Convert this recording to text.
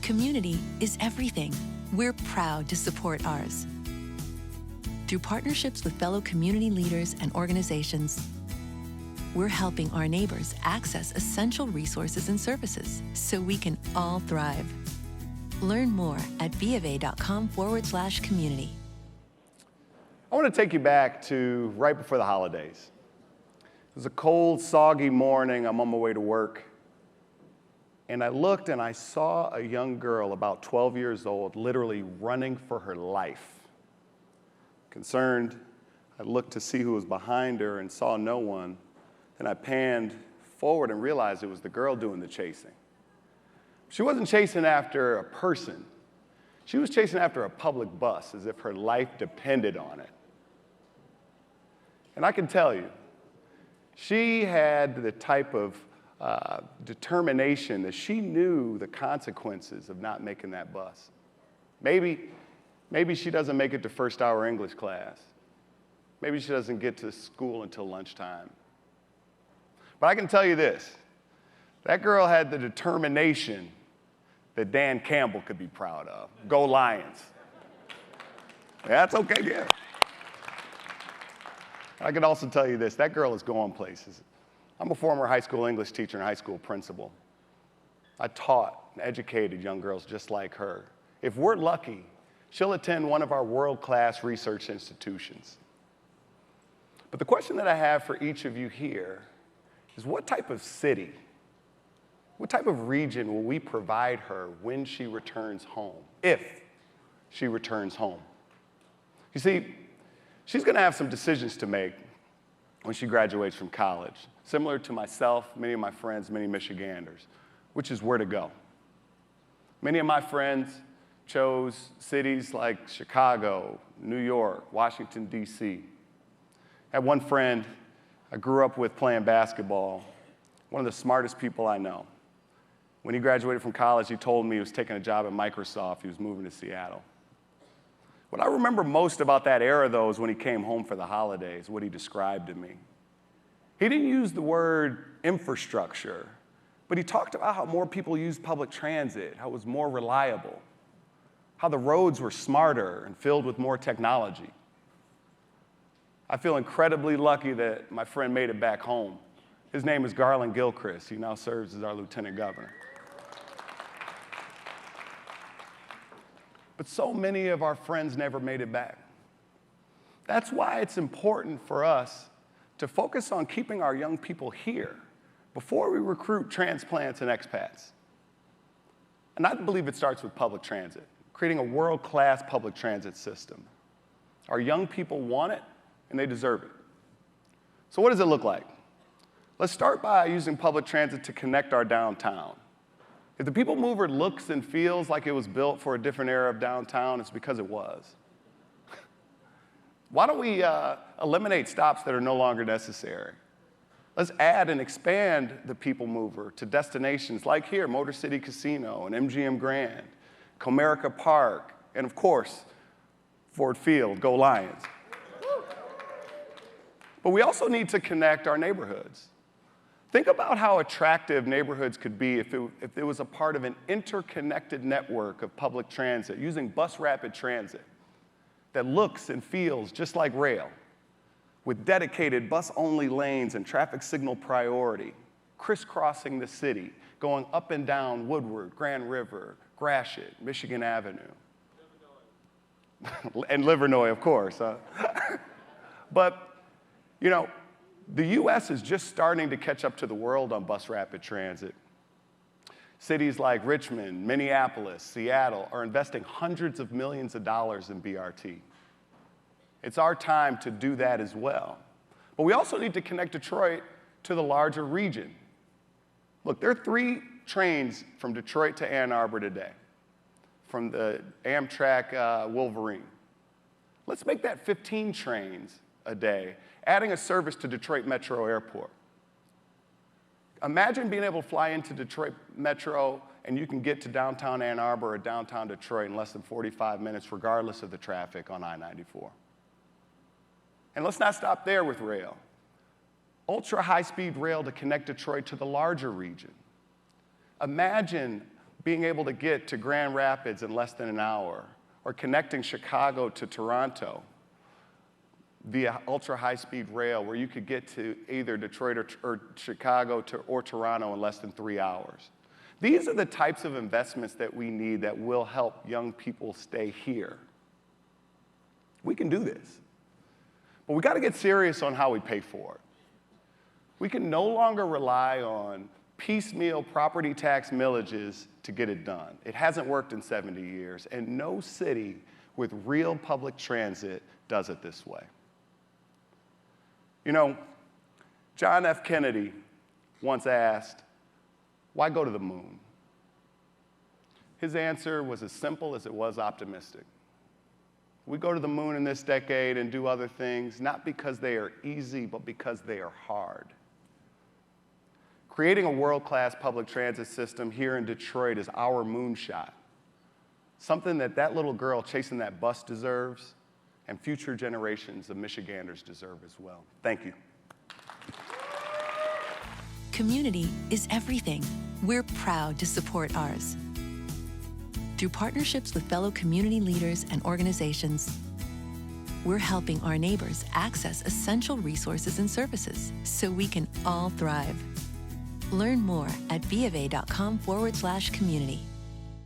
Community is everything. We're proud to support ours. Through partnerships with fellow community leaders and organizations, we're helping our neighbors access essential resources and services so we can all thrive. Learn more at bofA.com/community. I want to take you back to right before the holidays. It was a cold, soggy morning. I'm on my way to work. And I looked and I saw a young girl about 12 years old literally running for her life. Concerned, I looked to see who was behind her and saw no one. Then I panned forward and realized it was the girl doing the chasing. She wasn't chasing after a person. She was chasing after a public bus as if her life depended on it. And I can tell you, she had the type of determination that she knew the consequences of not making that bus. Maybe she doesn't make it to first hour English class. Maybe she doesn't get to school until lunchtime. But I can tell you this, that girl had the determination that Dan Campbell could be proud of. Go Lions. That's okay, yeah. I can also tell you this, that girl is going places. I'm a former high school English teacher and high school principal. I taught and educated young girls just like her. If we're lucky, she'll attend one of our world-class research institutions. But the question that I have for each of you here is what type of city, what type of region will we provide her when she returns home, if she returns home? You see, she's going to have some decisions to make when she graduates from college, similar to myself, many of my friends, many Michiganders, which is where to go. Many of my friends chose cities like Chicago, New York, Washington, D.C. I had one friend I grew up with playing basketball, one of the smartest people I know. When he graduated from college, he told me he was taking a job at Microsoft. He was moving to Seattle. What I remember most about that era, though, is when he came home for the holidays, what he described to me. He didn't use the word infrastructure, but he talked about how more people used public transit, how it was more reliable, how the roads were smarter and filled with more technology. I feel incredibly lucky that my friend made it back home. His name is Garland Gilchrist. He now serves as our lieutenant governor. But so many of our friends never made it back. That's why it's important for us to focus on keeping our young people here before we recruit transplants and expats. And I believe it starts with public transit, creating a world-class public transit system. Our young people want it, and they deserve it. So what does it look like? Let's start by using public transit to connect our downtown. If the People Mover looks and feels like it was built for a different era of downtown, it's because it was. Why don't we eliminate stops that are no longer necessary? Let's add and expand the People Mover to destinations like here, Motor City Casino and MGM Grand, Comerica Park, and of course, Ford Field, go Lions. But we also need to connect our neighborhoods. Think about how attractive neighborhoods could be if it was a part of an interconnected network of public transit using bus rapid transit that looks and feels just like rail, with dedicated bus-only lanes and traffic signal priority, crisscrossing the city, going up and down Woodward, Grand River, Gratiot, Michigan Avenue. And Livernois, of course. But, you know, the U.S. is just starting to catch up to the world on bus rapid transit. Cities like Richmond, Minneapolis, Seattle are investing hundreds of millions of dollars in BRT. It's our time to do that as well. But we also need to connect Detroit to the larger region. Look, there are 3 trains from Detroit to Ann Arbor today, from the Amtrak Wolverine. Let's make that 15 trains a day, adding a service to Detroit Metro Airport. Imagine being able to fly into Detroit Metro and you can get to downtown Ann Arbor or downtown Detroit in less than 45 minutes, regardless of the traffic on I-94. And let's not stop there with rail. Ultra high-speed rail to connect Detroit to the larger region. Imagine being able to get to Grand Rapids in less than an hour, or connecting Chicago to Toronto via ultra-high-speed rail where you could get to either Detroit or Chicago or Toronto in less than 3 hours. These are the types of investments that we need that will help young people stay here. We can do this, but we got to get serious on how we pay for it. We can no longer rely on piecemeal property tax millages to get it done. It hasn't worked in 70 years, and no city with real public transit does it this way. You know, John F. Kennedy once asked, "Why go to the moon?" His answer was as simple as it was optimistic. We go to the moon in this decade and do other things, not because they are easy, but because they are hard. Creating a world-class public transit system here in Detroit is our moonshot, something that that little girl chasing that bus deserves, and future generations of Michiganders deserve as well. Thank you. Community is everything. We're proud to support ours. Through partnerships with fellow community leaders and organizations, we're helping our neighbors access essential resources and services so we can all thrive. Learn more at bofA.com/community.